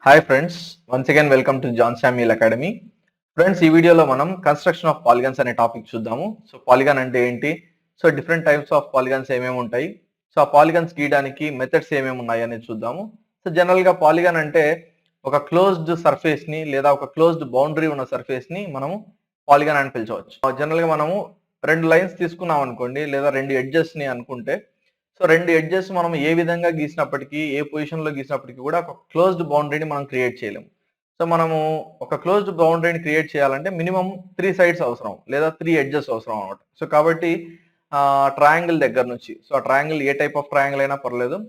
Hi friends, once again welcome to John Samuel academy. Friends, ఈ వీడియోలో మనం కన్స్ట్రక్షన్ ఆఫ్ పాలిగన్స్ అనే టాపిక్ చూద్దాము. సో పాలిగన్ అంటే ఏంటి, so different types of polygons ఏమేమి ఉంటాయి, సో ఆ పాలిగన్స్ గీయడానికి మెథడ్స్ ఏమేమి ఉన్నాయి అనేది చూద్దాము. సో జనరల్గా పాలిగన్ అంటే ఒక క్లోజ్డ్ సర్ఫేస్ ని లేదా ఒక క్లోజ్డ్ బౌండరీ ఉన్న సర్ఫేస్ ని మనము పాలిగన్ అని పిలిచవచ్చు. జనరల్గా మనము రెండు లైన్స్ తీసుకున్నాం అనుకోండి, లేదా రెండు ఎడ్జెస్ ని అనుకుంటే, సో రెండు ఎడ్జెస్ మనం ఏ విధంగా గీసినప్పటికీ, ఏ పొజిషన్ లో గీసినప్పటికీ కూడా ఒక క్లోజ్డ్ బౌండరీని మనం క్రియేట్ చేయలేము. సో మనము ఒక క్లోజ్డ్ బౌండరీని క్రియేట్ చేయాలంటే మినిమం 3 సైడ్స్ అవసరం, లేదా 3 ఎడ్జెస్ అవసరం అనమాట. సో కాబట్టి ట్రయాంగిల్ దగ్గర నుంచి, సో ఆ triangle A type of triangle అయినా పర్లేదు,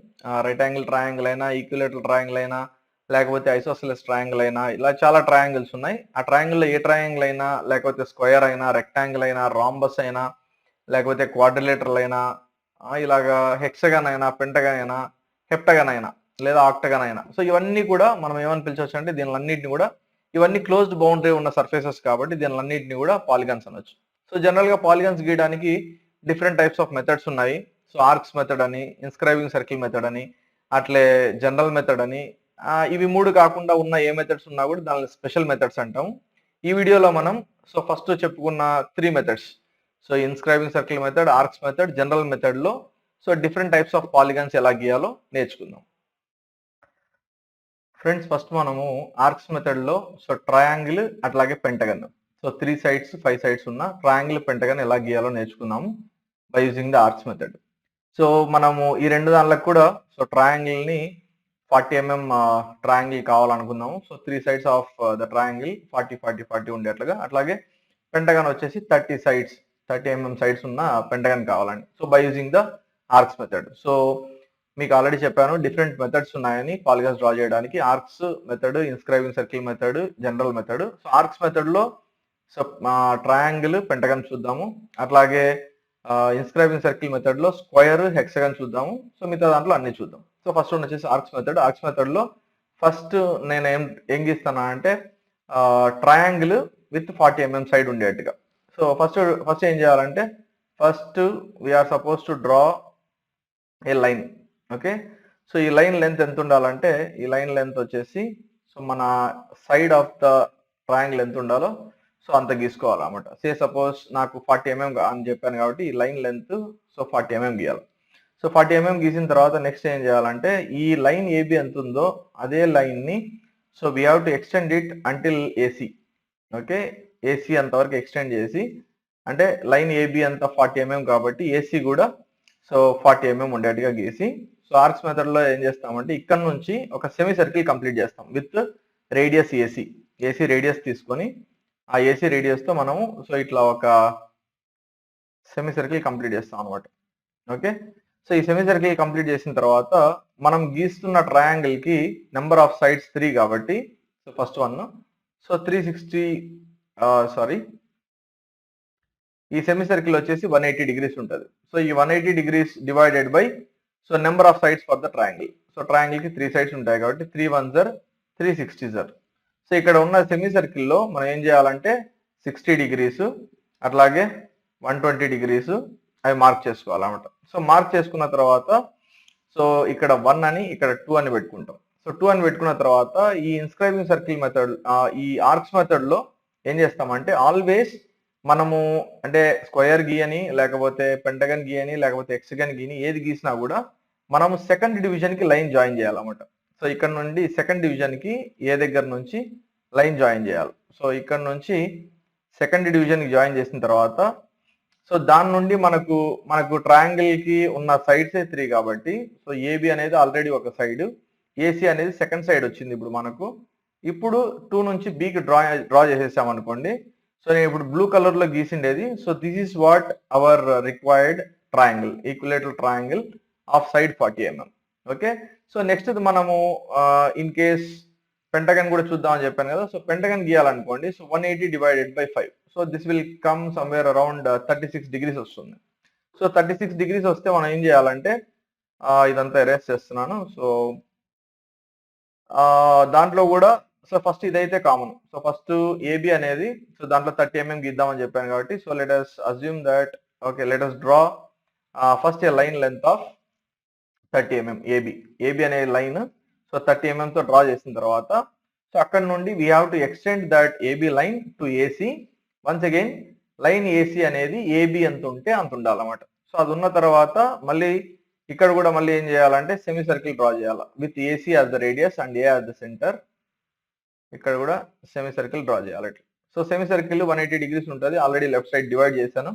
రైట్ యాంగిల్ ట్రయాంగిల్ అయినా, ఈక్విలేటరల్ ట్రయాంగిల్ అయినా, లేకపోతే ఐసోసెలస్ ట్రయాంగిల్ అయినా, ఇలా చాలా ట్రయాంగిల్స్ ఉన్నాయి. ఆ ట్రయాంగిల్ లో ఏ ట్రయాంగిల్ అయినా, లేకపోతే స్క్వేర్ అయినా, రెక్టాంగిల్ అయినా, రాంబస్ అయినా, లేకపోతే క్వాడ్రిలేటరల్ అయినా, ఇలాగా హెక్సగన్ అయినా, పెంటగన్ అయినా, హెప్టగన్ అయినా, లేదా ఆక్టగన్ అయినా, సో ఇవన్నీ కూడా మనం ఏమని పిలిచవచ్చు అంటే దీనిలన్నింటిని కూడా, ఇవన్నీ క్లోజ్డ్ బౌండరీ ఉన్న సర్ఫేసెస్ కాబట్టి దీనిలన్నింటిని కూడా పాలిగన్స్ అనొచ్చు. సో జనరల్ గా పాలిగన్స్ గీయడానికి డిఫరెంట్ టైప్స్ ఆఫ్ మెథడ్స్ ఉన్నాయి. సో ఆర్క్స్ మెథడ్ అని, ఇన్స్క్రైబింగ్ సర్కిల్ మెథడ్ అని, అట్లే జనరల్ మెథడ్ అని, ఇవి మూడు కాకుండా ఉన్న ఏ మెథడ్స్ ఉన్నా కూడా దాని స్పెషల్ మెథడ్స్ అంటాం. ఈ వీడియోలో మనం సో ఫస్ట్ చెప్పుకున్న 3 methods, so inscribing circle method, arcs method, general method లో so different types of polygons ఎలా గీయాలో నేర్చుకుందాం. ఫ్రెండ్స్, ఫస్ట్ మనము ఆర్క్స్ మెథడ్ లో సో ట్రయాంగిల్ అట్లాగే పెంటగన్, సో 3 సైడ్స్ 5 సైడ్స్ ఉన్న ట్రయాంగిల్ పెంటగన్ ఎలా గీయాలో నేర్చుకుందాము by using the arcs method. So మనము ఈ రెండు దానిలకు కూడా సో ట్రయాంగిల్ ని 40 mm ట్రయాంగిల్ కావాలనుకుందాము. So 3 sides of the triangle 40 40 40 ఉండేట్లుగా, అట్లాగే పెంటగన్ వచ్చేసి 30 సైడ్స్ 30 mm సైడ్స్ ఉన్న పెంటగన్ కావాలండి. So by using the arcs method. So మీకు ఆల్రెడీ చెప్పాను డిఫరెంట్ మెథడ్స్ ఉన్నాయని పాలిగన్స్ డ్రా చేయడానికి. Arcs method, inscribing circle method, general method. So arcs method లో సో ట్రయాంగిల్, పెంటగన్ చూద్దాము. అట్లాగే ఇన్స్క్రైబింగ్ సర్కిల్ మెథడ్ లో స్క్వేర్, హెక్సగన్ చూద్దాము. సో మిగతా దాంట్లో అన్ని చూద్దాం. సో ఫస్ట్ వన్ వచ్చేసి ఆర్క్స్ మెథడ్. ఆర్క్స్ మెథడ్ లో ఫస్ట్ నేను ఏం గీస్తానా అంటే ట్రయాంగిల్ విత్ 40 mm సైడ్ ఉండేట్టుగా. సో ఫస్ట్ ఏం చేయాలంటే, first we're suppose to draw a line. Okay, so ఈ లైన్ లెంత్ ఎంత ఉండాలంటే, ఈ లైన్ లెంత్ వచ్చేసి సో మన సైడ్ ఆఫ్ ద ట్రయాంగిల్ ఎంత ఉండాలో సో అంత గీసుకోవాలన్నమాట. సే సపోజ్ నాకు 40 mm అని చెప్పాను కాబట్టి ఈ లైన్ లెంత్ సో 40 mm గీయాలి. సో 40 mm గీసిన తర్వాత నెక్స్ట్ ఏం చేయాలంటే, ఈ లైన్ ఏబి ఎంత ఉందో అదే లైన్ ని so we have to extend it until AC. Okay, AC అంతవరకు ఎక్స్టెండ్ చేసి, అంటే లైన్ ఏబి అంత 40 mm కాబట్టి ఏసీ కూడా సో 40 mm ఉండేట్టుగా గీసి, సో ఆర్క్స్ మెథడ్ లో ఏం చేస్తామంటే ఇక్కడ నుంచి ఒక సెమీ సర్కిల్ కంప్లీట్ చేస్తాం with radius AC. AC radius తీసుకొని ఆ ఏసీ రేడియస్ తో మనము సో ఇట్లా ఒక సెమీ సర్కిల్ కంప్లీట్ చేస్తాం అనమాట. ఓకే, సో ఈ సెమీ సర్కిల్ కంప్లీట్ చేసిన తర్వాత మనం గీస్తున్న ట్రయాంగిల్ కి నెంబర్ ఆఫ్ సైడ్స్ 3 కాబట్టి, so first one so 360 sorry, ఈ సెమీ సర్కిల్ వచ్చేసి 180 డిగ్రీస్ ఉంటుంది. సో ఈ 180 degrees divided by so number of sides for the triangle. So triangle కి 3 సైడ్స్ ఉంటాయి కాబట్టి 3 1 జర్ 360 జర్. సో ఇక్కడ ఉన్న సెమీ సర్కిల్ లో మనం ఏం చేయాలంటే 60 డిగ్రీస్ అట్లాగే 120 డిగ్రీస్ అవి మార్క్ చేసుకోవాలన్నమాట. సో మార్క్ చేసుకున్న తర్వాత సో ఇక్కడ 1 అని, ఇక్కడ 2 అని పెట్టుకుంటాం. సో 2 అని పెట్టుకున్న తర్వాత ఈ ఇన్స్క్రైబింగ్ సర్కిల్ మెథడ్, ఈ ఆర్క్స్ మెథడ్ లో ఏం చేస్తామంటే ఆల్వేస్ మనము అంటే స్క్వేర్ గీయని, లేకపోతే పెంటగన్ గీయని, లేకపోతే హెక్సగన్ గీయని, ఏది గీసినా కూడా మనము సెకండ్ డివిజన్ కి లైన్ జాయిన్ చేయాలన్నమాట. సో ఇక్కడ నుండి సెకండ్ డివిజన్ కి ఏ దగ్గర నుంచి లైన్ జాయిన్ చేయాలి. సో ఇక్కడ నుంచి సెకండ్ డివిజన్ కి జాయిన్ చేసిన తర్వాత సో దాని నుండి మనకు ట్రయాంగిల్ కి ఉన్న సైడ్స్ 3 కాబట్టి, సో ఏబి అనేది ఆల్రెడీ ఒక సైడ్, ఏసీ అనేది సెకండ్ సైడ్ వచ్చింది. ఇప్పుడు 2 నుంచి బికి డ్రా చేసేసాం అనుకోండి. సో నేను ఇప్పుడు బ్లూ కలర్ లో గీసిండేది. So this is what our required triangle, equilateral triangle of side 40 mm. Okay, so next మనము ఇన్ కేస్ పెంటగన్ కూడా చూద్దామని చెప్పాను కదా. సో పెంటగన్ గీయాలనుకోండి, so 180 divided by 5. So this will come somewhere around 36 degrees వస్తుంది. So 36 degrees వస్తే మనం ఏం చేయాలంటే, ఇదంతా ఎరేస్ చేస్తున్నాను. సో దాంట్లో కూడా సో ఫస్ట్ ఇదైతే కామన్. సో ఫస్ట్ ఏబి అనేది సో దాంట్లో 30 mm గీద్దామని చెప్పాను కాబట్టి, so let us assume that, okay, let us draw first a line length of 30 mm AB. AB అనే లైన్ సో 30 mm తో డ్రా చేసిన తర్వాత సో అక్కడ నుండి we have to extend that AB line to AC. Once again line AC అనేది AB ఎంత ఉంటే అంత ఉండాలన్నమాట. సో అది ఉన్న తర్వాత మళ్ళీ ఇక్కడ కూడా మళ్ళీ ఏం చేయాలంటే సెమీ సర్కిల్ డ్రా చేయాలి with AC as the radius and A as the centre. ఇక్కడ కూడా సెమీ సర్కిల్ డ్రా చేయాలి. సో సెమీ సర్కిల్ 180 degrees ఉంటుంది. ఆల్రెడీ లెఫ్ట్ సైడ్ డివైడ్ చేశాను.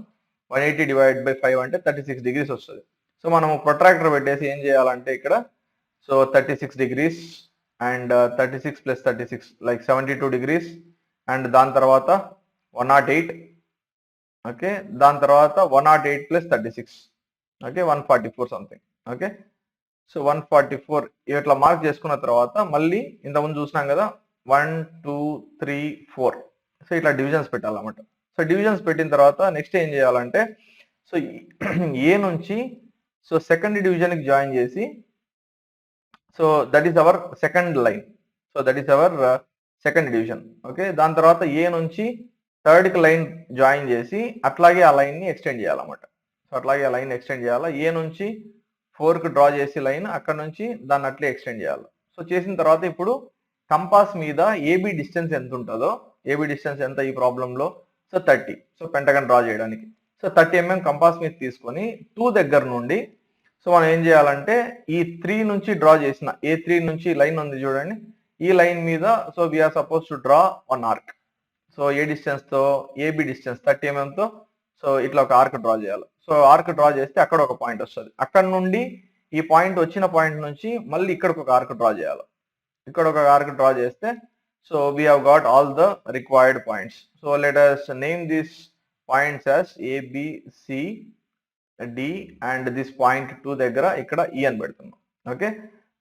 180 divided by 5 అంటే 36 degrees వస్తుంది. సో మనం ప్రొట్రాక్టర్ పెట్టేసి ఏం చేయాలంటే ఇక్కడ so 36 degrees and 36 plus 36 like 72 degrees and దాని తర్వాత 108. ఓకే, దాని తర్వాత 108 plus 36 okay 144 something. Okay, so 144 ఇట్లా మార్క్ చేసుకున్న తర్వాత మళ్ళీ ఇంతకుముందు చూసినాం కదా 1 2 3 4. సో ఇట్లా డివిజన్స్ పెట్టాలన్నమాట. సో డివిజన్స్ పెట్టిన తర్వాత నెక్స్ట్ ఏం చేయాలంటే సో ఏ నుంచి సో సెకండ్ డివిజన్కి జాయిన్ చేసి so that is our second line. So that is our second division. Okay, దాని తర్వాత ఏ నుంచి థర్డ్కి లైన్ జాయిన్ చేసి అట్లాగే ఆ లైన్ని ఎక్స్టెండ్ చేయాలన్నమాట. సో అట్లాగే ఆ లైన్ ఎక్స్టెండ్ చేయాలి. ఏ నుంచి 4కి డ్రా చేసి లైన్ అక్కడ నుంచి దాన్ని అట్లే ఎక్స్టెండ్ చేయాలి. సో చేసిన తర్వాత ఇప్పుడు కంపాస్ మీద ఏబి డిస్టెన్స్ ఎంత ఉంటుందో, ఏబి డిస్టెన్స్ ఎంత ఈ ప్రాబ్లంలో సో 30. సో పెంటగన్ డ్రా చేయడానికి సో 30 mm కంపాస్ మీద తీసుకొని 2 దగ్గర నుండి సో మనం ఏం చేయాలంటే ఈ 3 నుంచి డ్రా చేసిన A3 నుంచి లైన్ ఉంది చూడండి, ఈ లైన్ మీద so we are suppose to draw one arc. So a distance తో ఏబి డిస్టెన్స్ 30 mm తో సో ఇట్లా ఒక ఆర్క్ డ్రా చేయాలి. సో ఆర్క్ డ్రా చేస్తే అక్కడ ఒక పాయింట్ వస్తుంది. అక్కడ నుండి ఈ పాయింట్ వచ్చిన పాయింట్ నుంచి మళ్ళీ ఇక్కడికి ఒక ఆర్క్ డ్రా చేయాలి. ఇక్కడ ఒక ఆర్క్ డ్రా చేస్తే so we have got all the required points. So let us name this points as ABCD and this point 2 దగ్గర ఇక్కడ E అని పెడుతున్నాం. ఓకే,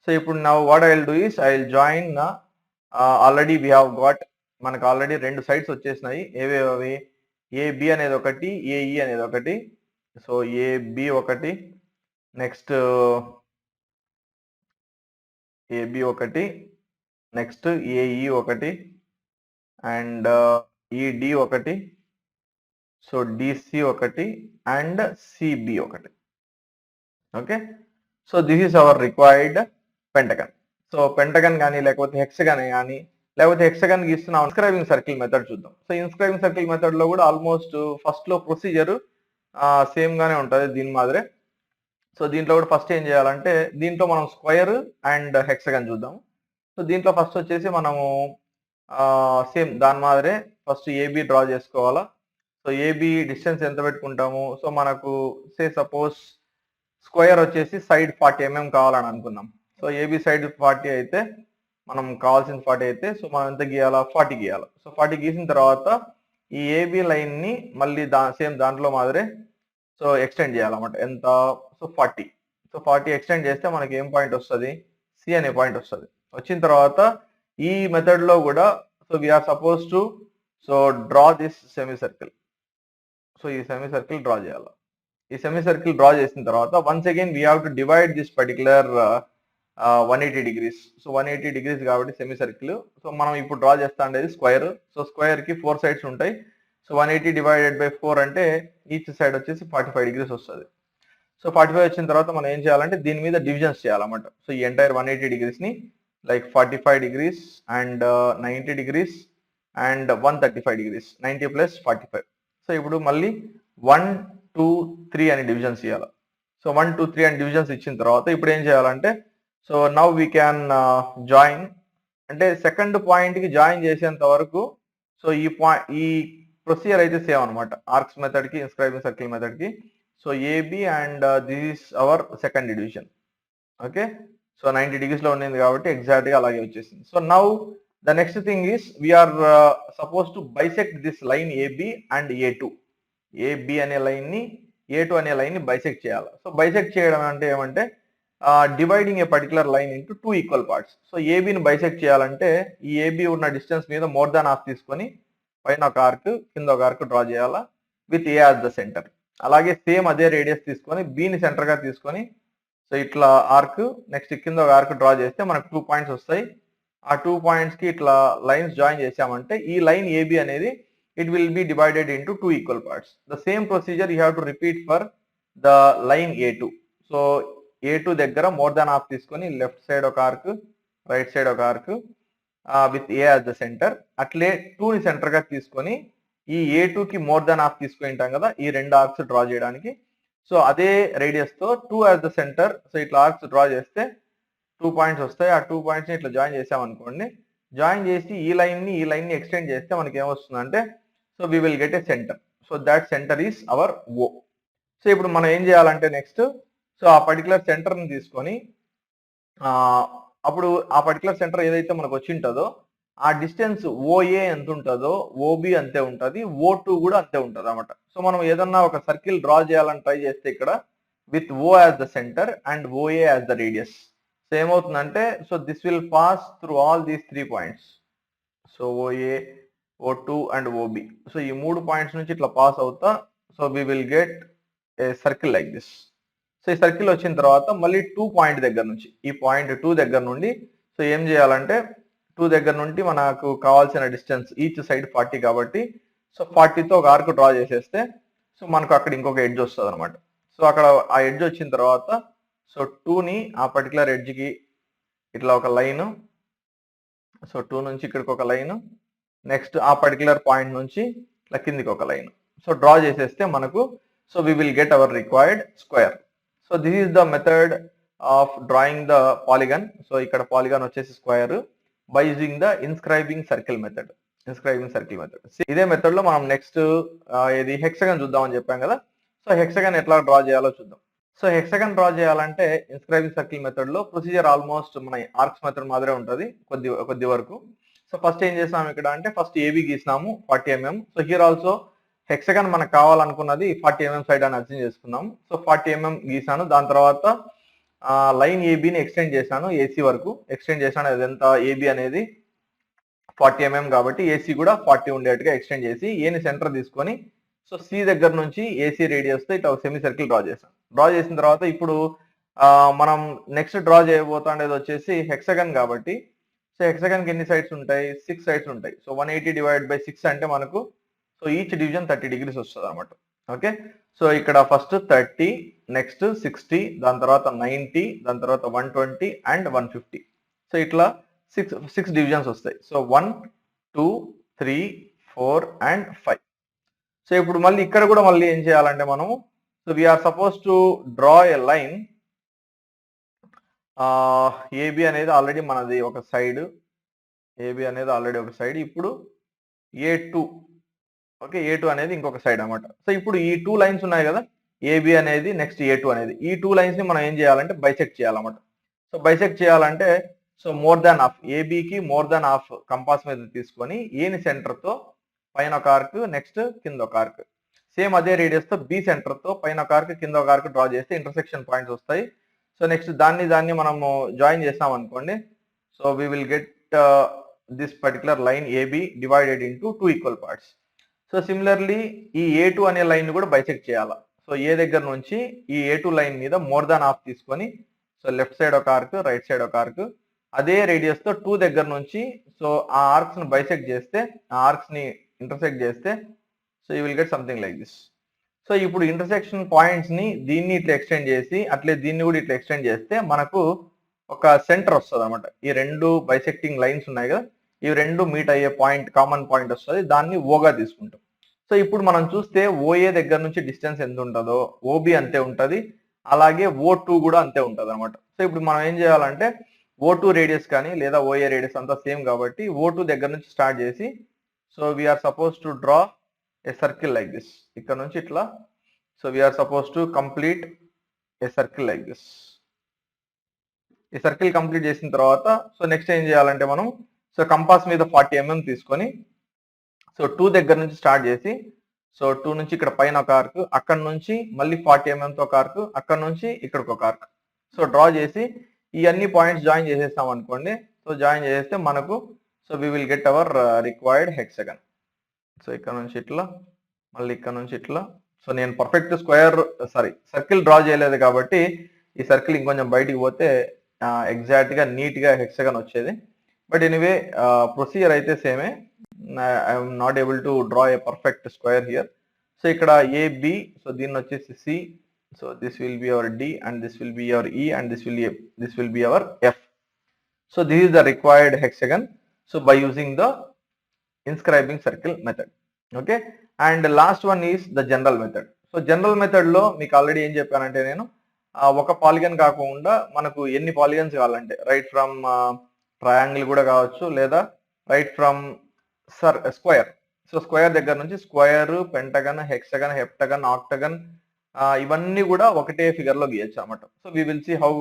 సో ఇప్పుడు now what I will do is I will join already we have got మనకు already 2 sides వచ్చేసినాయి. ఏవేవి AB అనేది ఒకటి, ఏఈ అనేది ఒకటి. సో ఏబి ఒకటి, నెక్స్ట్ ఏబి ఒకటి, నెక్స్ట్ ఏఈ ఒకటి అండ్ ఈడి ఒకటి, సో డిసి ఒకటి అండ్ సిబి ఒకటి. Okay, so this is our required pentagon. So pentagon కానీ లేకపోతే హెక్సగన్ కానీ లేకపోతే హెక్సగన్ గీస్తున్న ఇన్స్క్రైబింగ్ సర్కిల్ మెథడ్ చూద్దాం. సో ఇన్స్క్రైబింగ్ సర్కిల్ మెథడ్ లో కూడా ఆల్మోస్ట్ ఫస్ట్ లో ప్రొసీజర్ సేమ్ గానే ఉంటుంది దీని మాదిరే. సో దీంట్లో కూడా ఫస్ట్ ఏం చేయాలంటే దీంట్లో మనం స్క్వేర్ అండ్ హెక్సగన్ చూద్దాం. సో దీంట్లో ఫస్ట్ వచ్చేసి మనము సేమ్ దాని మాదిరే ఫస్ట్ ఏబి డ్రా చేసుకోవాలా. సో ఏబి డిస్టెన్స్ ఎంత పెట్టుకుంటాము, సో మనకు సే సపోజ్ స్క్వేర్ వచ్చేసి సైడ్ 40 mm కావాలని అనుకుందాం. సో ఏబి సైడ్ 40 అయితే మనం కావాల్సిన 40 అయితే సో మనం ఎంత గీయాలా 40 గీయాలి. సో 40 గీసిన తర్వాత ఈ ఏబి లైన్ ని మళ్ళీ సేమ్ దాంట్లో మాదిరే సో ఎక్స్టెండ్ చేయాలన్నమాట. ఎంత సో 40. సో 40 ఎక్స్టెండ్ చేస్తే మనకి ఏం పాయింట్ వస్తుంది, సి అనే పాయింట్ వస్తుంది. వచ్చిన తర్వాత ఈ మెథడ్ లో కూడా so we are suppose to so draw this semi circle. So ఈ సెమీ సర్కిల్ డ్రా చేయాలి. ఈ సెమీ సర్కిల్ డ్రా చేసిన తర్వాత once again we have to divide this particular 180 degrees. So 180 degrees కాబట్టి సెమీ సర్కిల్. సో మనం ఇప్పుడు డ్రా చేస్తా ఉండేది స్క్వేర్. సో స్క్వేర్ కి 4 సైడ్స్ ఉంటాయి. సో 180 divided by 4 అంటే ఈచ్ సైడ్ వచ్చేసి 45 degrees వస్తుంది. సో 45 వచ్చిన తర్వాత మనం ఏం చేయాలంటే దీని మీద డివిజన్స్ చేయాలన్నమాట. సో ఈ ఎంటైర్ 180 degrees ని like 45 degrees and 90 degrees and 135 degrees, 90 plus 45. So ఇప్పుడు మళ్ళీ 1 2 3 అని డివిజన్స్ ఇవ్వాలి. సో 1 2 3 అని డివిజన్స్ ఇచ్చిన తర్వాత ఇప్పుడు ఏం చేయాలంటే so now we can join అంటే సెకండ్ పాయింట్ కి జాయిన్ చేసేంత వరకు సో ఈ ప్రొసీజర్ అయితే సేమ్ అనమాట ఆర్క్స్ మెథడ్ కి ఇన్స్క్రైబింగ్ సర్కిల్ మెథడ్ కి. So AB and this is our second division. Okay, so 90 degrees లో ఉండింది కాబట్టి ఎగ్జాక్ట్ గా అలాగే వచ్చేసింది. So now the next thing is we are suppose to bisect this line AB and A2. AB అనే line ని A2 అనే లైన్ ని బైసెక్ట్ చేయాలి. సో బైసెక్ట్ చేయడం అంటే ఏమంటే dividing a particular line into 2 equal parts. So ఏబిని బైసెక్ట్ చేయాలంటే ఈ ఏబి ఉన్న డిస్టెన్స్ మీద మోర్ దాన్ హాఫ్ తీసుకొని పైన ఒక ఆర్క్ కింద ఒక ఆర్క్ డ్రా చేయాలా with a as the centre. అలాగే సేమ్ అదే రేడియస్ తీసుకొని బిని సెంటర్ గా తీసుకొని సో ఇట్లా ఆర్క్ నెక్స్ట్ కింద ఒక ఆర్క్ డ్రా చేస్తే మనకు 2 పాయింట్స్ వస్తాయి. ఆ 2 పాయింట్స్ కి ఇట్లా లైన్స్ జాయిన్ చేసామంటే ఈ లైన్ ఏబి అనేది it will be divided into 2 equal parts. The same procedure you have to repeat for the line A2. So A2 దగ్గర మోర్ దాన్ హాఫ్ తీసుకొని లెఫ్ట్ సైడ్ ఒక ఆర్క్ రైట్ సైడ్ ఒక arc with a as the centre. అట్లే 2ని centre గా తీసుకొని ఈ A2 కి మోర్ దాన్ హాఫ్ తీసుకొని ఉంటాం కదా ఈ రెండు ఆర్క్స్ డ్రా చేయడానికి. సో అదే రేడియస్ తో 2 యాజ్ ద సెంటర్. సో ఇట్లా ఆర్క్స్ డ్రా చేస్తే 2 పాయింట్స్ వస్తాయి. ఆ 2 పాయింట్స్ ని ఇట్లా జాయిన్ చేసామనుకోండి. జాయిన్ చేసి ఈ లైన్ ని ఎక్స్టెండ్ చేస్తే మనకి ఏమొస్తుందంటే so we will get a centre. So that centre is our O. So ఇప్పుడు మనం ఏం చేయాలంటే నెక్స్ట్ సో ఆ పర్టికులర్ సెంటర్ ని తీసుకొని అప్పుడు ఆ పర్టికులర్ సెంటర్ ఏదైతే మనకు వచ్చి ఉంటుందో ఆ డిస్టెన్స్ OA ఎంత ఉంటుందో OB అంతే ఉంటుంది, O2 కూడా అంతే ఉంటుంది అనమాట. సో మనం ఏదన్నా ఒక సర్కిల్ డ్రా చేయాలని ట్రై చేస్తే ఇక్కడ with O as the centre and OA as the radius. So ఏమవుతుందంటే so this will pass through all these 3 points. So OA, O2 and OB. So ఈ 3 పాయింట్స్ నుంచి ఇట్లా పాస్ అవుతా so we will get a circle like this. So ఈ circle వచ్చిన తర్వాత మళ్ళీ 2 point దగ్గర నుంచి ఈ పాయింట్ 2 దగ్గర నుండి సో ఏం చేయాలంటే 2 దగ్గర నుండి మనకు కావాల్సిన డిస్టెన్స్ ఈచ్ సైడ్ 40 కాబట్టి సో 40తో ఒక ఆర్క్ డ్రా చేసేస్తే సో మనకు అక్కడ ఇంకొక ఎడ్జ్ వస్తుంది అనమాట. సో అక్కడ ఆ ఎడ్జ్ వచ్చిన తర్వాత సో 2ని ఆ పర్టికులర్ ఎడ్జ్కి ఇట్లా ఒక లైన్, సో 2 నుంచి ఇక్కడికి ఒక లైన్, నెక్స్ట్ ఆ పర్టికులర్ పాయింట్ నుంచి ఇట్లా కిందికి ఒక లైన్ సో డ్రా చేసేస్తే మనకు so we will get our required square. So this is the method of drawing the polygon. So ఇక్కడ పాలిగన్ వచ్చేసి square by using the inscribing circle method. ఇదే మెథడ్ లో మనం నెక్స్ట్ ఇది హెక్సగన్ చూద్దామని చెప్పాం కదా. సో హెక్సగన్ ఎట్లా డ్రా చేయాలో చూద్దాం. సో హెక్సగన్ డ్రా చేయాలంటే ఇన్స్క్రైబింగ్ సర్కిల్ మెథడ్ లో ప్రొసీజర్ ఆల్మోస్ట్ మన ఆర్క్స్ మెథడ్ మాదిరే ఉంటుంది కొద్ది వరకు. సో ఫస్ట్ ఏం చేసాము ఇక్కడ అంటే ఫస్ట్ ఏబి గీసినాము 40 mm. So here also hexagon మనకు కావాలనుకున్నది 40 mm సైడ్ అని అర్థం చేసుకున్నాము. సో 40 mm గీసాను. దాని తర్వాత లైన్ ఏబిని ఎక్స్టెండ్ చేశాను, ఏసీ వరకు ఎక్స్టెండ్ చేశాను. అదంతా ఏబి అనేది 40 mm కాబట్టి ఏసీ కూడా 40 ఉండేట్టుగా ఎక్స్టెండ్ చేసి ఏని సెంటర్ తీసుకొని సో సి దగ్గర నుంచి ఏసీ రేడియస్ తో ఇట్లా సెమీ సర్కిల్ డ్రా చేశాను. డ్రా చేసిన తర్వాత ఇప్పుడు మనం నెక్స్ట్ డ్రా చేయబోతుండేది వచ్చేసి హెక్సగన్ కాబట్టి సో హెక్సగన్ కి ఎన్ని సైడ్స్ ఉంటాయి? 6 సైడ్స్ ఉంటాయి. సో 180 డివైడ్ బై 6 అంటే మనకు సో ఈచ్ డివిజన్ 30 degrees వస్తుంది అనమాట. ఓకే, సో ఇక్కడ ఫస్ట్ 30, నెక్స్ట్ 60, దాని తర్వాత 90, దాని తర్వాత 120 అండ్ 150. సో ఇట్లా 6 డివిజన్స్ వస్తాయి. So 1, 2, 3, 4 and 5. సో ఇప్పుడు మళ్ళీ ఇక్కడ కూడా మళ్ళీ ఏం చేయాలంటే మనము so we are suppose to draw a line. AB అనేది ఆల్రెడీ మనది ఒక సైడ్, ఇప్పుడు A2, ఓకే, A2 అనేది ఇంకొక సైడ్ అనమాట. సో ఇప్పుడు ఈ 2 లైన్స్ ఉన్నాయి కదా, ఏబి అనేది నెక్స్ట్ A2 అనేది, ఈ 2 లైన్స్ ని మనం ఏం చేయాలంటే బైసెక్ట్ చేయాలన్నమాట. సో బైసెక్ట్ చేయాలంటే సో మోర్ దాన్ హాఫ్, ఏబికి మోర్ దాన్ హాఫ్ కంపాస్ మీద తీసుకొని ఏని సెంటర్ తో పైన ఒక ఆర్క్, నెక్స్ట్ కింద ఒక ఆర్క్, సేమ్ అదే రేడియస్ తో బి సెంటర్ తో పైన ఒక ఆర్క్ కింద ఒక ఆర్క్ డ్రా చేస్తే ఇంటర్సెక్షన్ పాయింట్స్ వస్తాయి. సో నెక్స్ట్ దాన్ని మనము జాయిన్ చేస్తాం అనుకోండి. So we will get this particular line AB divided into 2 equal parts. So similarly ఈ A2 అనే లైన్ కూడా బైసెక్ట్ చేయాలా. సో ఏ దగ్గర నుంచి ఈ A2 లైన్ మీద మోర్ దాన్ హాఫ్ తీసుకొని సో లెఫ్ట్ సైడ్ ఒక ఆర్క్, రైట్ సైడ్ ఒక ఆర్క్, అదే రేడియస్ తో 2 దగ్గర నుంచి సో ఆ ఆర్క్స్ ని బైసెక్ట్ చేస్తే, ఆ ఆర్క్స్ ని ఇంటర్సెక్ట్ చేస్తే so you will get something like this. So ఇప్పుడు ఇంటర్సెక్షన్ పాయింట్స్ ని దీన్ని ఇట్లా ఎక్స్టెండ్ చేసి అట్లే దీన్ని కూడా ఇట్లా ఎక్స్టెండ్ చేస్తే మనకు ఒక సెంటర్ వస్తుంది అనమాట. ఈ రెండు బైసెక్టింగ్ లైన్స్ ఉన్నాయి కదా, ఈ రెండు మీట్ అయ్యే పాయింట్, కామన్ పాయింట్ వస్తుంది, దాన్ని ఓగా తీసుకుంటాం. సో ఇప్పుడు మనం చూస్తే ఓఏ దగ్గర నుంచి డిస్టెన్స్ ఎంత ఉంటుందో ఓబి అంతే ఉంటుంది, అలాగే O2 కూడా అంతే ఉంటుంది అనమాట. సో ఇప్పుడు మనం ఏం చేయాలంటే O2 రేడియస్ కానీ లేదా ఓఏ రేడియస్ అంతా సేమ్ కాబట్టి O2 దగ్గర నుంచి స్టార్ట్ చేసి so we are suppose to draw a circle like this. ఇక్కడ నుంచి ఇట్లా so we are suppose to complete a circle like this. ఈ సర్కిల్ కంప్లీట్ చేసిన తర్వాత సో నెక్స్ట్ ఏం చేయాలంటే మనం సో కంపాస్ మీద 40 mm తీసుకొని సో 2 దగ్గర నుంచి స్టార్ట్ చేసి సో 2 నుంచి ఇక్కడ పైన ఒక ఆర్క్, అక్కడ నుంచి మళ్ళీ 40 mm తో ఒక ఆర్క్, అక్కడ నుంచి ఇక్కడికి ఒక ఆర్క్ సో డ్రా చేసి ఈ అన్ని పాయింట్స్ జాయిన్ చేసేస్తాం అనుకోండి. సో జాయిన్ చేసేస్తే మనకు so we will get our required hexagon. So ఇక్కడ నుంచి ఇట్లా, మళ్ళీ ఇక్కడ నుంచి ఇట్లా. సో నేను పర్ఫెక్ట్ సర్కిల్ డ్రా చేయలేదు కాబట్టి ఈ సర్కిల్ ఇంకొంచెం బయటికి పోతే ఎగ్జాక్ట్ గా నీట్ గా హెక్సగన్ వచ్చేది. బట్ ఎనీవే ప్రొసీజర్ అయితే సేమే. I'm not able to draw a perfect square here. So ఇక్కడ ఏబి, సో దీన్ని వచ్చేసి C, so this will be our D and this will be our E and this will be our F. So this is the required hexagon. So by using the inscribing circle method. Okay. And the last one is the general method. So general method లో మీకు already ఏం చెప్పానంటే నేను ఒక polygon కాకుండా మనకు ఎన్ని polygons కావాలంటే రైట్ ఫ్రమ్ ట్రయాంగిల్ కూడా కావచ్చు లేదా right from square. So square దగ్గర నుంచి square, pentagon, hexagon, heptagon, octagon ఇవన్నీ కూడా ఒకటే ఫిగర్ లో గీయచ్చు అన్నమాట. So we will see how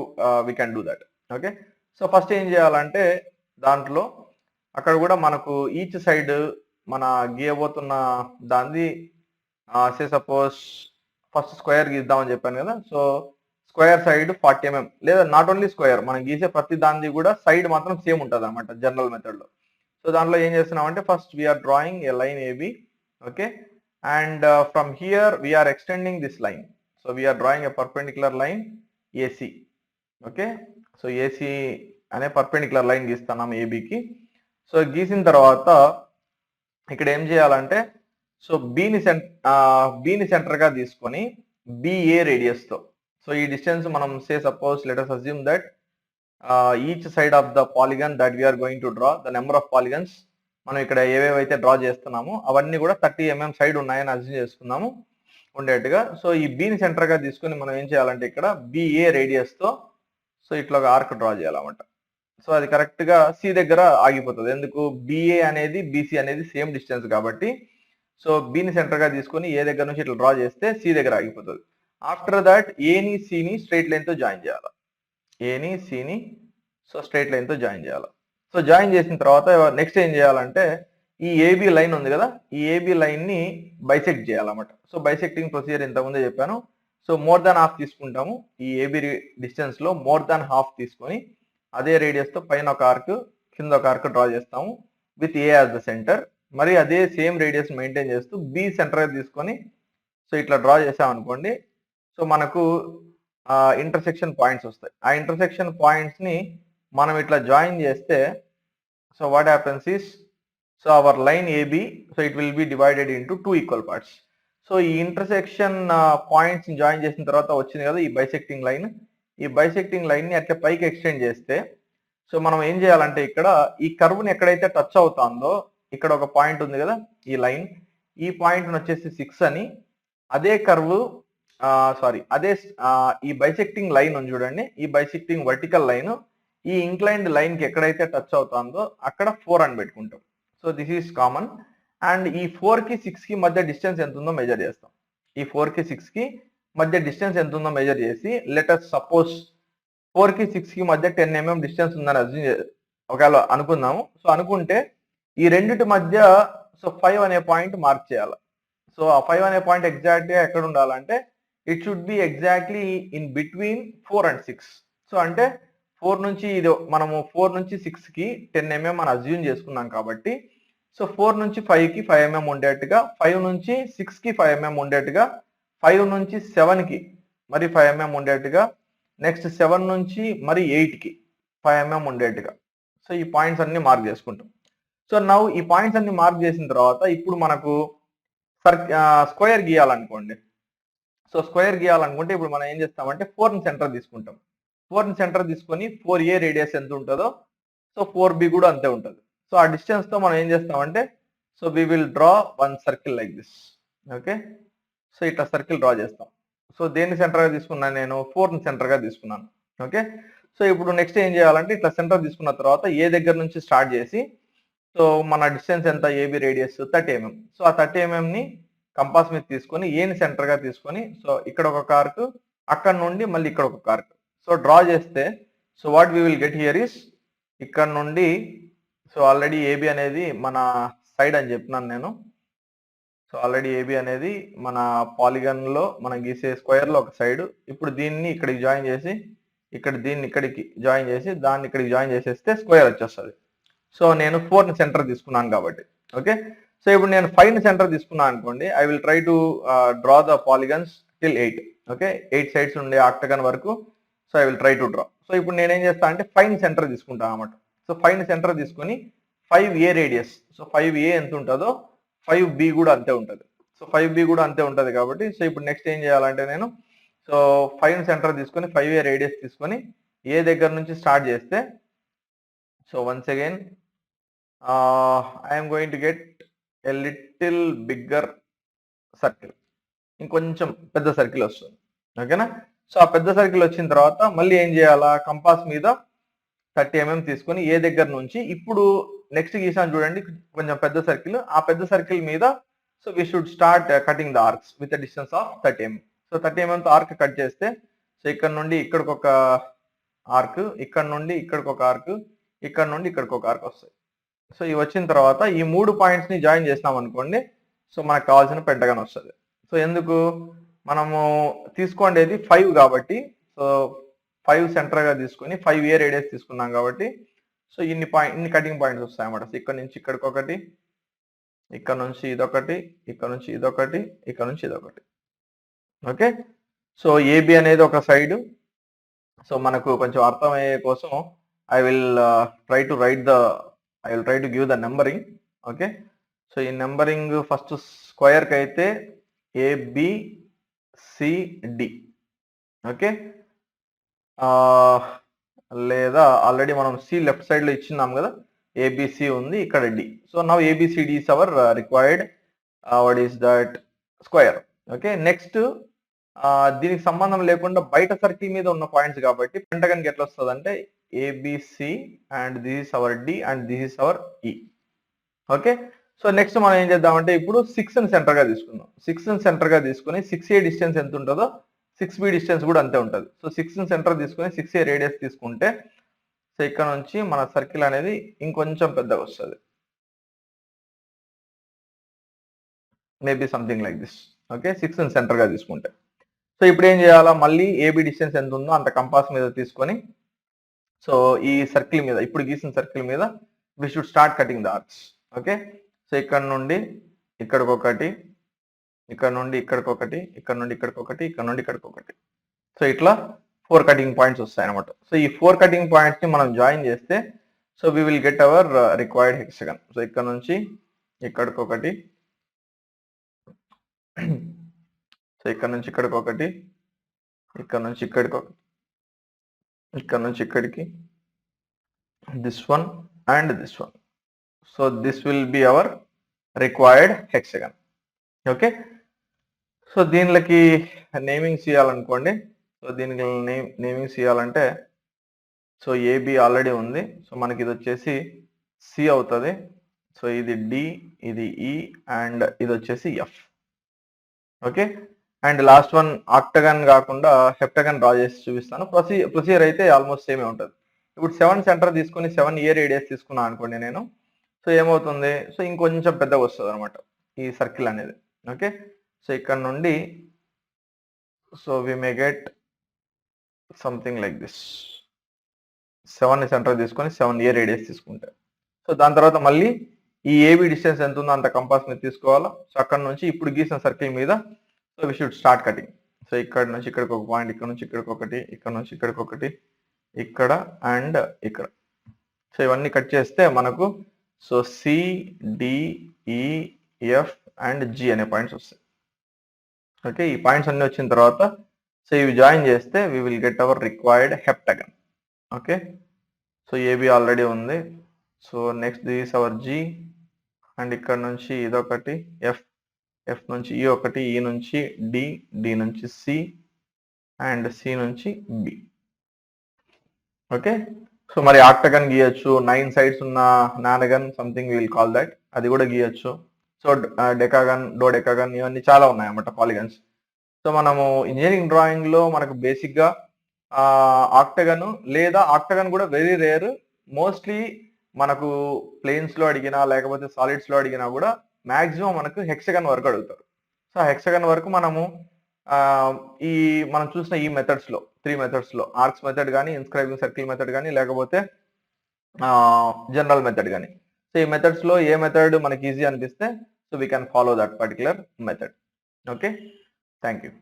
we can do that. Okay. So first ఏం చేయాలంటే దాంట్లో అక్కడ కూడా మనకు ఈచ్ సైడ్ మన గీయబోతున్న దాన్ని సే సపోజ్ ఫస్ట్ స్క్వేర్ గీద్దామని చెప్పాను కదా. సో స్క్వేర్ సైడ్ 40 mm లేదా నాట్ ఓన్లీ స్క్వేర్, మనం గీసే ప్రతి దాన్ని కూడా సైడ్ మాత్రం సేమ్ ఉంటుంది అనమాట జనరల్ మెథడ్ లో. సో దాంట్లో ఏం చేస్తున్నాం అంటే first we are drawing a line AB. Okay. And from here we are extending this line. So we are drawing a perpendicular line AC. Okay. So AC అనే పర్పెండిక్యులర్ లైన్ గీస్తున్నాం ఏబికి. సో గీసిన తర్వాత ఇక్కడ ఏం చేయాలంటే సో బీని సెంటర్ గా తీసుకొని బిఏ రేడియస్ తో, సో ఈ డిస్టెన్స్ మనం say suppose let us assume దట్ each side of the polygon that we are going to draw the number of polygons మనం ఇక్కడ ఏవేవైతే డ్రా చేస్తున్నామో అవన్నీ కూడా 30 mm సైడ్ ఉన్నాయని అజ్యూమ్ చేసుకున్నాము ఉండేట్టుగా. సో ఈ బీని సెంటర్ గా తీసుకొని మనం ఏం చేయాలంటే ఇక్కడ బిఏ రేడియస్ తో సో ఇట్లా ఒక ఆర్క్ డ్రా చేయాలన్నమాట. సో అది కరెక్ట్ గా సి దగ్గర ఆగిపోతుంది. ఎందుకు? బిఏ అనేది బీసీ అనేది సేమ్ డిస్టెన్స్ కాబట్టి. సో బిని సెంటర్ గా తీసుకొని ఏ దగ్గర నుంచి ఇట్లా డ్రా చేస్తే సి దగ్గర ఆగిపోతుంది. ఆఫ్టర్ దట్ ఏని సిని స్ట్రైట్ లైన్ తో జాయిన్ చేయాలి. ఏని సిని సో స్ట్రైట్ లైన్ తో జాయిన్ చేయాలి. సో జాయిన్ చేసిన తర్వాత నెక్స్ట్ ఏం చేయాలంటే ఈ ఏబి లైన్ ఉంది కదా, ఈ ఏబి లైన్ ని బైసెక్ట్ చేయాలన్నమాట. సో బైసెక్టింగ్ ప్రొసీజర్ ఇంతకుముందే చెప్పాను. సో మోర్ దాన్ హాఫ్ తీసుకుంటాము. ఈ ఏబి డిస్టెన్స్ లో మోర్ దాన్ హాఫ్ తీసుకొని అదే రేడియస్ తో పైన ఒక ఆర్క్ కింద ఒక ఆర్క్ డ్రా చేస్తాము with a as the centre. మరి అదే సేమ్ రేడియస్ మెయింటైన్ చేస్తూ బి సెంటర్ తీసుకొని సో ఇట్లా డ్రా చేసాం అనుకోండి. సో మనకు ఇంటర్సెక్షన్ పాయింట్స్ వస్తాయి. ఆ ఇంటర్సెక్షన్ పాయింట్స్ ని మనం ఇట్లా జాయిన్ చేస్తే so what happens is so our line AB so it will be divided into 2 equal parts. So ఈ ఇంటర్సెక్షన్ పాయింట్స్ ని జాయిన్ చేసిన తర్వాత వచ్చింది కదా ఈ బైసెక్టింగ్ లైన్. ఈ బైసెక్టింగ్ లైన్ ని అట్లా పైకి ఎక్స్టెండ్ చేస్తే సో మనం ఏం చేయాలంటే ఇక్కడ ఈ కర్వ్ ని ఎక్కడైతే టచ్ అవుతుందో ఇక్కడ ఒక పాయింట్ ఉంది కదా ఈ లైన్, ఈ పాయింట్ వచ్చేసి 6 అని, అదే కర్వ్ అదే ఈ బైసెక్టింగ్ లైన్ ఉంది చూడండి, ఈ బైసెక్టింగ్ వర్టికల్ లైన్ ఈ ఇంక్లైన్డ్ లైన్ కి ఎక్కడైతే టచ్ అవుతుందో అక్కడ 4 అని పెట్టుకుంటాం. So this is common. And ఈ 4 కి 6 కి మధ్య డిస్టెన్స్ ఎంత ఉందో మెజర్ చేస్తాం. ఈ 4 కి 6 కి మధ్య డిస్టెన్స్ ఎంత ఉందో మెజర్ చేసి లెట్ us సపోజ్ 4 కి 6 కి మధ్య 10 mm డిస్టెన్స్ ఉందని అజ్యూమ్ ఒకవేళ అనుకుందాము. సో అనుకుంటే ఈ రెండిటి మధ్య సో 5 అనే పాయింట్ మార్క్ చేయాలి. సో ఆ 5 అనే పాయింట్ ఎగ్జాక్ట్ గా ఎక్కడ ఉండాలంటే it should be exactly in between 4 and 6. So అంటే 4 నుంచి ఇది మనము 4 నుంచి 6 కి 10 mm అని అజ్యూమ్ చేసుకున్నాం కాబట్టి సో 4 నుంచి 5 కి 5 mm ఉండేట్టుగా, 5 నుంచి 6 కి 5 mm ఉండేట్టుగా, 5 నుంచి 7 కి మరి 5 mm ఉండేట్టుగా, నెక్స్ట్ 7 నుంచి మరి 8 కి 5 mm ఉండేట్టుగా సో ఈ పాయింట్స్ అన్ని మార్క్ చేసుకుంటాం. సో నౌ ఈ పాయింట్స్ అన్ని మార్క్ చేసిన తర్వాత ఇప్పుడు మనకు స్క్వేర్ గీయాలనుకోండి. సో స్క్వేర్ గీయాలనుకుంటే ఇప్పుడు మనం ఏం చేస్తామంటే 4 ని సెంటర్ తీసుకుంటాం. 4 ని సెంటర్ తీసుకొని 4A రేడియస్ ఎంత ఉంటుందో సో 4B కూడా అంతే ఉంటుంది. సో ఆ డిస్టెన్స్ తో మనం ఏం చేస్తామంటే so we will draw one circle like this. Okay. So ఇట్లా సర్కిల్ డ్రా చేస్తాం. సో దేన్ని సెంటర్ గా తీసుకున్నాను నేను? 4 ని సెంటర్ గా తీసుకున్నాను. ఓకే. సో ఇప్పుడు నెక్స్ట్ ఏం చేయాలంటే ఇట్లా సెంటర్ తీసుకున్న తర్వాత ఏ దగ్గర నుంచి స్టార్ట్ చేసి సో మన డిస్టెన్స్ ఎంత? AB radius 30 mm. సో ఆ 30 mm ని కంపాస్ మీద తీసుకొని ఏని సెంటర్ గా తీసుకొని సో ఇక్కడ ఒక కార్క్, అక్కడ నుండి మళ్ళీ ఇక్కడ ఒక కార్క్ సో డ్రా చేస్తే so what we will get here is ఇక్కడ నుండి సో ఆల్రెడీ ఏబి అనేది మన సైడ్ అని చెప్పినాను నేను. సో ఆల్రెడీ ఏబి అనేది మన పాలిగన్ లో మనం గీసే స్క్వేర్ లో ఒక సైడ్. ఇప్పుడు దీన్ని ఇక్కడికి జాయిన్ చేసి ఇక్కడ దీన్ని ఇక్కడికి జాయిన్ చేసి దాన్ని ఇక్కడికి జాయిన్ చేసేస్తే స్క్వేర్ వచ్చేస్తుంది. సో నేను 4 ని సెంటర్ తీసుకున్నాను కాబట్టి. ఓకే. సో ఇప్పుడు నేను 5 ని సెంటర్ తీసుకున్నాను అనుకోండి. I will try to draw the polygons till 8. Okay. 8 sides ఉండే ఆక్టగన్ వరకు so I will try to draw. So ఇప్పుడు నేనేం చేస్తాను అంటే 5 ని సెంటర్ తీసుకుంటాను అనమాట. సో 5 ని సెంటర్ తీసుకొని 5A రేడియస్ సో 5A ఎంత ఉంటుందో 5B కూడా అంతే ఉంటుంది. సో 5B కూడా అంతే ఉంటుంది కాబట్టి సో ఇప్పుడు నెక్స్ట్ ఏం చేయాలంటే నేను సో 5 ని సెంటర్ తీసుకొని 5A రేడియస్ తీసుకొని ఏ దగ్గర నుంచి స్టార్ట్ చేస్తే So once again, I am going to get a little bigger circle, ఇంకొంచెం పెద్ద సర్కిల్ వస్తుంది. ఓకేనా? సో ఆ పెద్ద సర్కిల్ వచ్చిన తర్వాత మళ్ళీ ఏం చేయాలా, కంపాస్ మీద 30 mm తీసుకొని ఏ దగ్గర నుంచి ఇప్పుడు నెక్స్ట్ గీసాను చూడండి, కొంచెం పెద్ద సర్కిల్, ఆ పెద్ద సర్కిల్ మీద so we should start cutting the arcs with distance of 30 mm. So 30 mm తో ఆర్క్ కట్ చేస్తే సో ఇక్కడ నుండి ఇక్కడికి ఒక ఆర్క్, ఇక్కడ నుండి ఇక్కడికి ఒక ఆర్క్, ఇక్కడ నుండి ఇక్కడికి ఒక ఆర్క్ వస్తాయి. సో ఇవి వచ్చిన తర్వాత ఈ 3 పాయింట్స్ ని జాయిన్ చేసినాం అనుకోండి, సో మనకు కావాల్సిన పెంటగాన్ వస్తుంది. సో ఎందుకు మనము తీసుకోండేది 5 కాబట్టి, సో 5 సెంటర్ గా తీసుకొని 5 ఏ రేడియస్ తీసుకున్నాం కాబట్టి సో ఇన్ని కటింగ్ పాయింట్స్ వస్తాయి అన్నమాట. సో ఇక్కడ నుంచి ఇక్కడికి ఒకటి, ఇక్కడ నుంచి ఇదొకటి, ఇక్కడ నుంచి ఇదొకటి, ఇక్కడ నుంచి ఇదొకటి. ఓకే, సో ఏబి అనేది ఒక సైడ్. సో మనకు కొంచెం అర్థమయ్యే కోసం I will try to give the numbering. Okay, so ఈ నెంబరింగ్ ఫస్ట్ స్క్వేర్ కి అయితే ఏబిసిడి. ఓకే, లేదా ఆల్రెడీ మనం సి లెఫ్ట్ సైడ్ లో ఇచ్చిన్నాం కదా, ఏబిసి ఉంది, ఇక్కడ D. So now ABCD is our required what is that square. Okay, next దీనికి సంబంధం లేకుండా బయట సర్కిల్ మీద ఉన్న పాయింట్స్ కాబట్టి పెంటగన్ కి ఎట్లా వస్తుంది అంటే ABC and this is our D and this is our E. Okay, so next మనం ఏం చేద్దామంటే ఇప్పుడు 6 ని సెంటర్ గా తీసుకుందాం. 6 ని సెంటర్ గా తీసుకుని 6A డిస్టెన్స్ ఎంత ఉంటుందో 6B డిస్టెన్స్ కూడా అంతే ఉంటుంది. సో 6 ని సెంటర్ తీసుకుని 6A రేడియస్ తీసుకుంటే సో ఇక్కడ నుంచి మన సర్కిల్ అనేది ఇంకొంచెం పెద్దగా వస్తుంది, maybe something like this. Okay, 6 ని సెంటర్ గా తీసుకుంటే సో ఇప్పుడు ఏం చేయాలా, మళ్ళీ ఏబి డిస్టెన్స్ ఎంత ఉందో అంత కంపాస్ మీద తీసుకొని సో ఈ సర్కిల్ మీద ఇప్పుడు గీసిన సర్కిల్ మీద we should start cutting the arcs. Okay, so ఇక్కడ నుండి ఇక్కడికి ఒకటి, ఇక్కడ నుండి ఇక్కడికి ఒకటి, ఇక్కడ నుండి ఇక్కడికి ఒకటి, ఇక్కడ నుండి ఇక్కడికి ఒకటి. సో ఇట్లా 4 కటింగ్ పాయింట్స్ వస్తాయి అనమాట. సో ఈ 4 కటింగ్ పాయింట్స్ ని మనం జాయిన్ చేస్తే so we will get our required hexagon. So ఇక్కడ నుంచి ఇక్కడికి ఒకటి, సో ఇక్కడ నుంచి ఇక్కడికి ఒకటి, ఇక్కడ నుంచి ఇక్కడికి ఒకటి, ఇక్కడ నుంచి ఇక్కడికి, this one and this one. So this will be hour required hexagon. Okay, so దీనికి నేమింగ్స్ ఇవ్వాలనుకోండి. సో దీనికి నేమింగ్స్ ఇవ్వాలంటే సో ఏబి ఆల్రెడీ ఉంది, సో మనకి ఇది వచ్చేసి సి అవుతుంది. సో ఇది డి, ఇది ఈ అండ్ ఇది వచ్చేసి F. Okay, and last one octagon కాకుండా హెప్టగన్ డ్రా చేసి చూపిస్తాను. ప్రొసీజర్ అయితే ఆల్మోస్ట్ సేమే ఉంటుంది. ఇప్పుడు 7 సెంటర్ తీసుకుని 7A రేడియస్ తీసుకున్నాను అనుకోండి నేను, సో ఏమవుతుంది, సో ఇంకొంచెం పెద్దగా వస్తుంది అనమాట ఈ సర్కిల్ అనేది. ఓకే, సో ఇక్కడ నుండి so we may get something like this. 7 center తీసుకొని 7A రేడియస్ తీసుకుంటే సో దాని తర్వాత మళ్ళీ ఈ ఏబి డిస్టెన్స్ ఎంత ఉందో అంత కంపాస్ మీద తీసుకోవాలా. సో అక్కడ నుంచి ఇప్పుడు గీసిన సర్కిల్ మీద so we should start cutting. So ఇక్కడ నుంచి ఇక్కడికి ఒక పాయింట్, ఇక్కడ నుంచి ఇక్కడికి ఒకటి, ఇక్కడ నుంచి ఇక్కడికి ఒకటి, ఇక్కడ అండ్ ఇక్కడ. సో ఇవన్నీ కట్ చేస్తే మనకు so C, D, E, F and G అనే పాయింట్స్ వస్తాయి. ఓకే, ఈ పాయింట్స్ అన్ని వచ్చిన తర్వాత సో ఇవి జాయిన్ చేస్తే we will get our required heptagon. Okay, so AB already ఉంది. So next this our G and ఇక్కడ నుంచి ఇదొకటి ఎఫ్, ఎఫ్ నుంచి ఈ ఒకటి, ఈ నుంచి డి, డి నుంచి సి అండ్ సి నుంచి బి. ఓకే, సో మరి ఆక్టగన్ గీయచ్చు, 9 సైడ్స్ ఉన్న నానగన్ సంథింగ్ విల్ కాల్ దట్, అది కూడా గీయచ్చు. సో డెకాగన్, డోడెకాగన్ ఇవన్నీ చాలా ఉన్నాయి అన్నమాట పాలిగన్స్. సో మనము ఇంజనీరింగ్ డ్రాయింగ్ లో మనకు బేసిక్ గా ఆక్టగన్ లేదా ఆక్టగన్ కూడా వెరీ రేర్. మోస్ట్లీ మనకు ప్లేన్స్ లో అడిగినా లేకపోతే సాలిడ్స్ లో అడిగినా కూడా మాక్సిమం మనకు హెక్సగన్ వరకు అడుగుతారు. సో హెక్సగన్ వరకు మనము ఈ మనం చూసిన ఈ మెథడ్స్ లో 3 మెథడ్స్ లో ఆర్క్స్ మెథడ్ కానీ, ఇన్స్క్రైబింగ్ సర్కిల్ మెథడ్ కానీ, లేకపోతే జనరల్ మెథడ్ కానీ, సో ఈ మెథడ్స్ లో ఏ మెథడ్ మనకి ఈజీ అనిపిస్తే so we can follow that particular method. Okay, thank you.